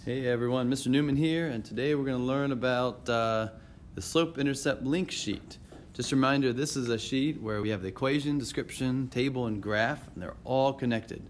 Hey everyone, Mr. Newman here, and today we're going to learn about the slope-intercept link sheet. Just a reminder, this is a sheet where we have the equation, description, table, and graph, and they're all connected.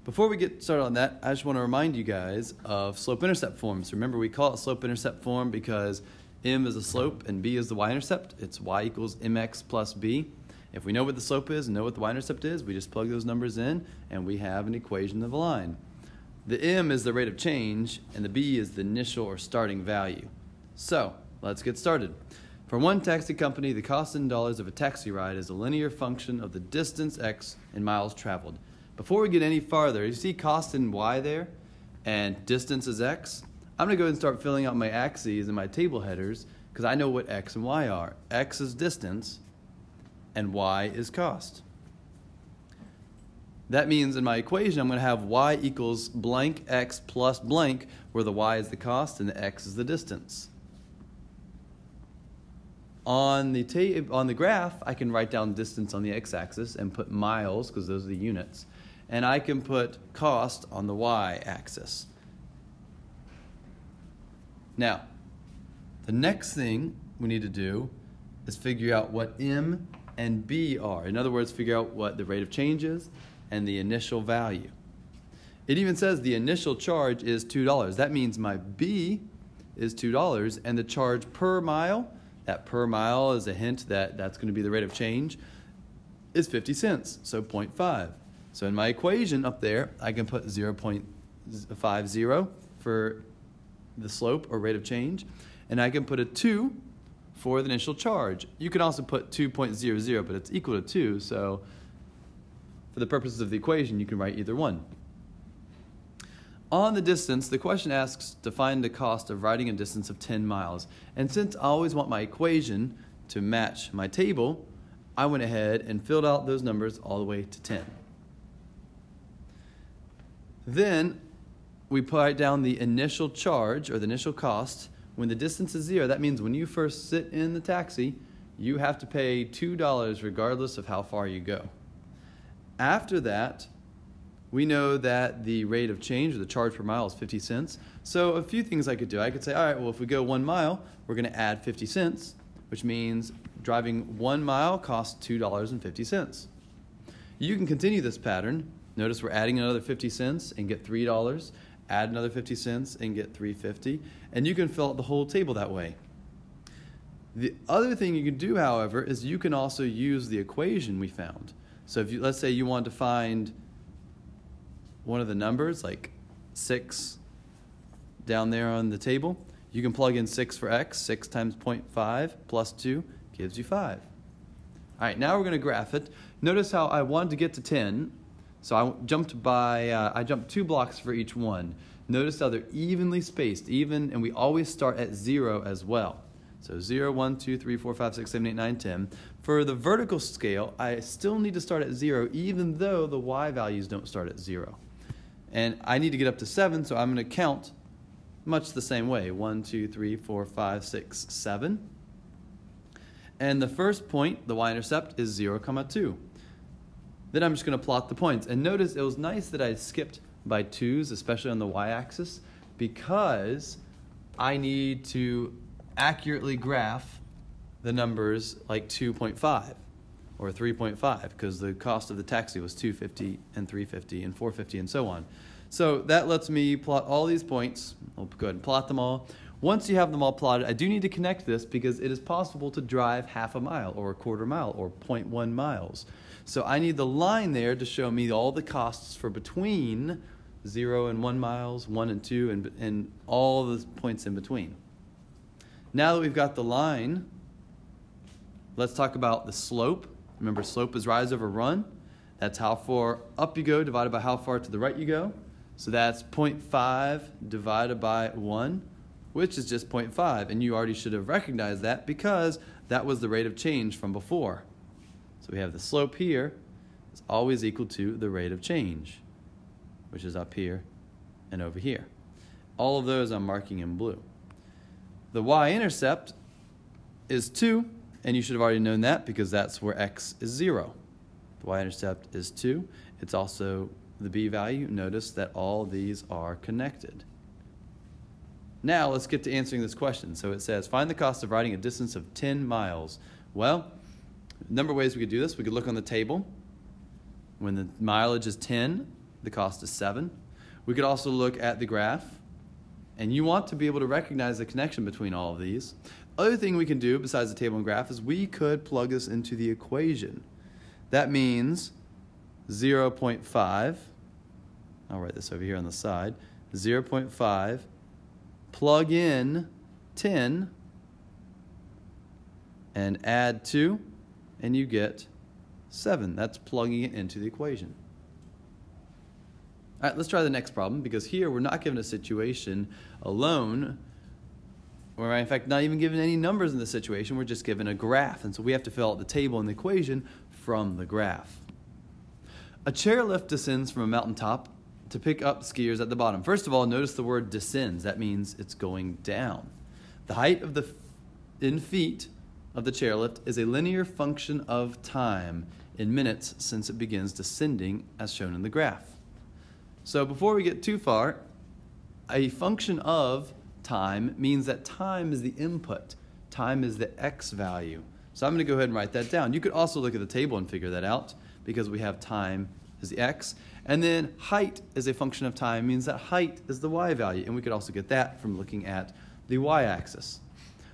Before we get started on that, I just want to remind you guys of slope-intercept forms. Remember, we call it slope-intercept form because m is the slope and b is the y-intercept. It's y equals mx plus b. If we know what the slope is and know what the y-intercept is, we just plug those numbers in, and we have an equation of a line. The m is the rate of change, and the b is the initial or starting value. So, let's get started. For one taxi company, the cost in dollars of a taxi ride is a linear function of the distance x in miles traveled. Before we get any farther, you see cost in y there, and distance is x? I'm going to go ahead and start filling out my axes and my table headers, because I know what x and y are. X is distance, and y is cost. That means in my equation, I'm going to have y equals blank x plus blank, where the y is the cost and the x is the distance. On the graph, I can write down distance on the x-axis and put miles, because those are the units. And I can put cost on the y-axis. Now, the next thing we need to do is figure out what m and b are. In other words, figure out what the rate of change is and the initial value. It even says the initial charge is $2. That means my B is $2, and the charge per mile, that per mile is a hint that that's going to be the rate of change, is 50 cents, so 0.5. So in my equation up there, I can put 0.50 for the slope or rate of change, and I can put a 2 for the initial charge. You can also put 2.00, but it's equal to 2, so for the purposes of the equation, you can write either one. On the distance, the question asks to find the cost of riding a distance of 10 miles. And since I always want my equation to match my table, I went ahead and filled out those numbers all the way to 10. Then we put down the initial charge, or the initial cost. When the distance is 0, that means when you first sit in the taxi, you have to pay $2 regardless of how far you go. After that, we know that the rate of change, or the charge per mile, is 50 cents. So a few things I could do. I could say, all right, well, if we go 1 mile, we're going to add 50 cents, which means driving 1 mile costs $2.50. You can continue this pattern. Notice we're adding another 50 cents and get $3. Add another 50 cents and get $3.50. And you can fill out the whole table that way. The other thing you can do, however, is you can also use the equation we found. So if let's say you want to find one of the numbers, like 6 down there on the table, you can plug in 6 for x. 6 times 0.5 plus 2 gives you 5. All right, now we're going to graph it. Notice how I wanted to get to 10, so I jumped 2 blocks for each one. Notice how they're evenly spaced, and we always start at 0 as well. So 0, 1, 2, 3, 4, 5, 6, 7, 8, 9, 10. For the vertical scale, I still need to start at 0, even though the y values don't start at 0. And I need to get up to 7, so I'm going to count much the same way. 1, 2, 3, 4, 5, 6, 7. And the first point, the y-intercept, is 0, 2. Then I'm just going to plot the points. And notice it was nice that I skipped by 2s, especially on the y-axis, because I need to accurately graph the numbers like 2.5 or 3.5, because the cost of the taxi was $2.50 and $3.50 and $4.50 and so on. So that lets me plot all these points. I'll go ahead and plot them all. Once you have them all plotted, I do need to connect this because it is possible to drive half a mile or a quarter mile or 0.1 miles. So I need the line there to show me all the costs for between 0 and 1 miles, 1 and 2, and all the points in between. Now that we've got the line, let's talk about the slope. Remember, slope is rise over run. That's how far up you go divided by how far to the right you go. So that's 0.5 divided by 1, which is just 0.5. And you already should have recognized that because that was the rate of change from before. So we have the slope here is always equal to the rate of change, which is up here and over here. All of those I'm marking in blue. The y-intercept is 2, and you should have already known that because that's where x is 0. The y-intercept is 2. It's also the b value. Notice that all these are connected. Now let's get to answering this question. So it says, find the cost of riding a distance of 10 miles. Well, a number of ways we could do this. We could look on the table. When the mileage is 10, the cost is 7. We could also look at the graph. And you want to be able to recognize the connection between all of these. Other thing we can do besides the table and graph is we could plug this into the equation. That means 0.5. I'll write this over here on the side. 0.5. Plug in 10 and add 2, and you get 7. That's plugging it into the equation. All right, let's try the next problem, because here we're not given a situation alone. We're in fact not even given any numbers in the situation. We're just given a graph, and so we have to fill out the table and the equation from the graph. A chairlift descends from a mountaintop to pick up skiers at the bottom. First of all, notice the word descends. That means it's going down. The height of in feet of the chairlift is a linear function of time in minutes since it begins descending as shown in the graph. So before we get too far, a function of time means that time is the input. Time is the x value. So I'm going to go ahead and write that down. You could also look at the table and figure that out, because we have time is the x. And then height is a function of time, means that height is the y value. And we could also get that from looking at the y-axis.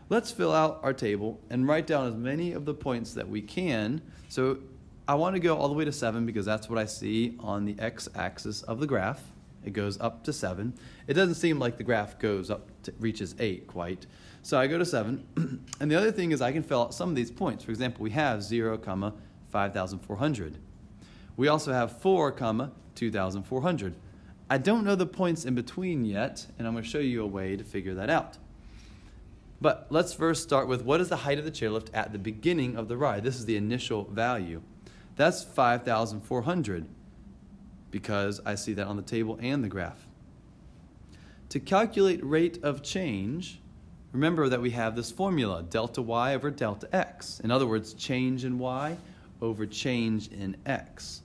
Let's fill out our table and write down as many of the points that we can. So I want to go all the way to 7 because that's what I see on the x-axis of the graph. It goes up to 7. It doesn't seem like the graph goes up to reaches 8 quite. So I go to 7. And the other thing is I can fill out some of these points. For example, we have 0, 5,400. We also have 4, 2,400. I don't know the points in between yet, and I'm going to show you a way to figure that out. But let's first start with what is the height of the chairlift at the beginning of the ride. This is the initial value. That's 5,400 because I see that on the table and the graph. To calculate rate of change, remember that we have this formula, delta y over delta x. In other words, change in y over change in x.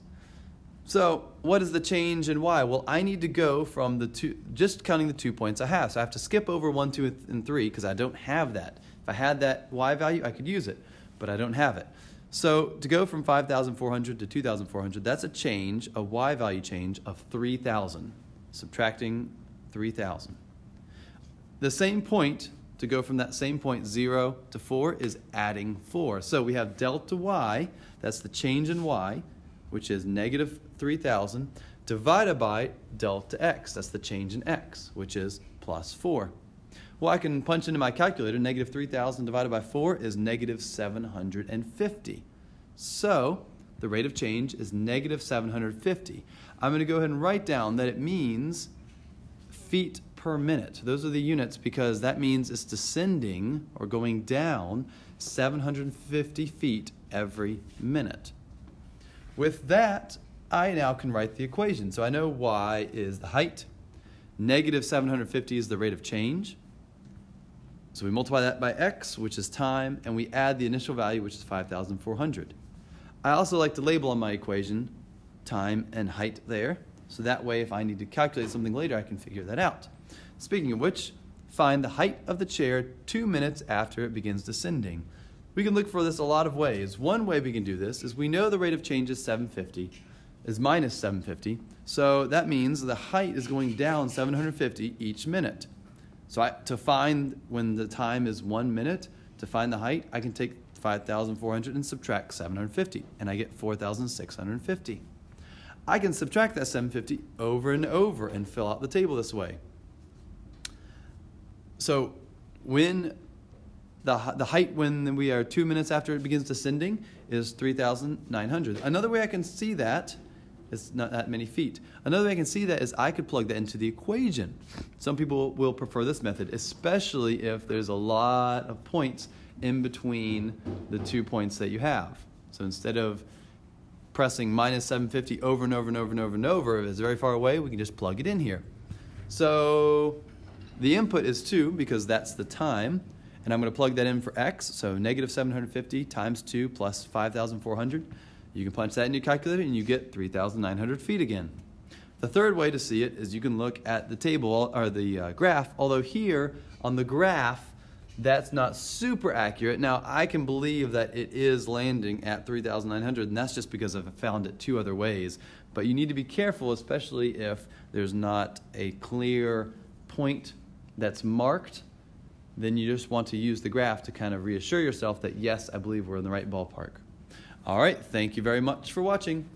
So what is the change in y? Well, I need to go from the two, just counting the 2 points I have. So I have to skip over 1, 2, and 3 because I don't have that. If I had that y value, I could use it, but I don't have it. So to go from 5,400 to 2,400, that's a change, a y value change of 3,000, subtracting 3,000. The same point, to go from that same point 0 to 4, is adding 4. So we have delta y, that's the change in y, which is negative 3,000, divided by delta x, that's the change in x, which is plus 4. Well, I can punch into my calculator, negative 3,000 divided by 4 is negative 750. So the rate of change is negative 750. I'm going to go ahead and write down that it means feet per minute. Those are the units because that means it's descending or going down 750 feet every minute. With that, I now can write the equation. So I know y is the height, negative 750 is the rate of change. So we multiply that by x, which is time, and we add the initial value, which is 5,400. I also like to label on my equation time and height there, so that way if I need to calculate something later, I can figure that out. Speaking of which, find the height of the chair 2 minutes after it begins descending. We can look for this a lot of ways. One way we can do this is we know the rate of change is minus 750, so that means the height is going down 750 each minute. So to find when the time is 1 minute, to find the height, I can take 5,400 and subtract 750, and I get 4,650. I can subtract that 750 over and over and fill out the table this way. So when the height when we are 2 minutes after it begins descending is 3,900. Another way I can see that, it's not that many feet. Another way I can see that is I could plug that into the equation. Some people will prefer this method, especially if there's a lot of points in between the 2 points that you have. So instead of pressing minus 750 over and over and over and over and over, if it's very far away, we can just plug it in here. So the input is 2 because that's the time, and I'm going to plug that in for x, so negative 750 times 2 plus 5,400. You can punch that in your calculator and you get 3,900 feet again. The third way to see it is you can look at the table or the graph, although here on the graph, that's not super accurate. Now, I can believe that it is landing at 3,900, and that's just because I've found it 2 other ways. But you need to be careful, especially if there's not a clear point that's marked. Then you just want to use the graph to kind of reassure yourself that, yes, I believe we're in the right ballpark. All right, thank you very much for watching.